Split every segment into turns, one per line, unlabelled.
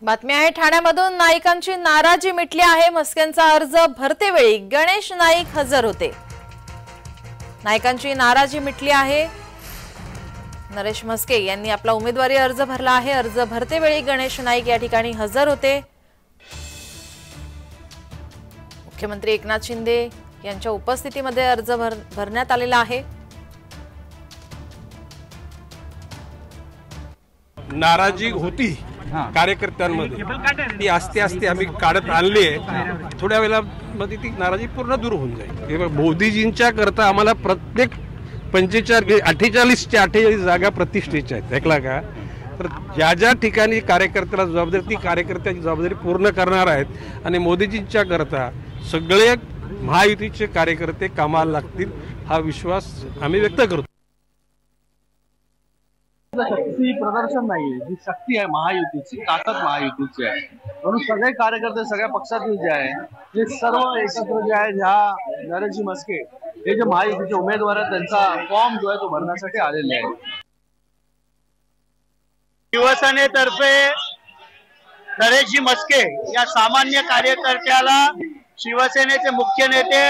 बातमी आहे ठाण्यामधून नाईकांची नाराजी मिटली आहे। मस्केंचा अर्ज भरतेवेळी गणेश नाईक हजर होते। नाईकांची नाराजी मिटली आहे। नरेश मस्के यांनी आपला उमेदवारी अर्ज भरला आहे। अर्ज भरतेवेळी गणेश नाईक या ठिकाणी हजर होते। मुख्यमंत्री एकनाथ शिंदे यांच्या उपस्थितीमध्ये अर्ज भरण्यात आलेला आहे।
नाराजी होती कार्यकर्त्यांमध्ये, ती आस्ते आस्ते आम्ही काढत आणली आहे। थोड्या वेळामध्ये ती नाराजी पूर्ण दूर होऊन जाईल। मोदीजींच्या करता आम्हाला प्रत्येक 48 जागा प्रतिष्ठेच्या आहेत, ऐकला का? तर ज्या ज्या ठिकाणी कार्यकर्त्याला जबाबदारी, ती कार्यकर्त्याची जबाबदारी पूर्ण करणार आहेत आणि मोदीजींच्या करता सगळे महायुतीचे कार्यकर्ते कामाला लागतील, हा विश्वास आम्ही व्यक्त करतो।
शक्ती प्रदर्शन नाही, जी शक्ती आहे महायुतीची, ताकद महायुतीची आहे, म्हणून सगळे कार्यकर्ते सगळ्या पक्षातील जे आहे ते सर्व एकत्र जे आहे, ह्या नरेशजी मस्के हे जे महायुतीचे उमेदवार आहेत त्यांचा फॉर्म जो आहे तो भरण्यासाठी आलेले आहे।
शिवसेनेतर्फे नरेशजी मस्के या सामान्य कार्यकर्त्याला शिवसेनेचे मुख्य नेते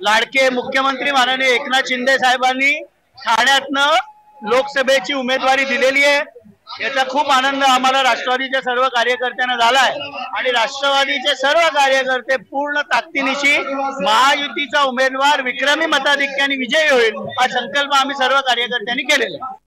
लाडके मुख्यमंत्री माननीय एकनाथ शिंदे साहेबांनी ठाण्यातनं लोकसभेची उमेदवारी दिलेली आहे। याचा खूप आनंद आम्हाला राष्ट्रवादीच्या सर्व कार्यकर्त्यांना झालाय आणि राष्ट्रवादीचे सर्व कार्यकर्ते पूर्ण ताकदीनिशी महायुतीचा उमेदवार विक्रमी मताधिक्याने विजयी होईल हा संकल्प आम्ही सर्व कार्यकर्त्यांनी केलेला आहे।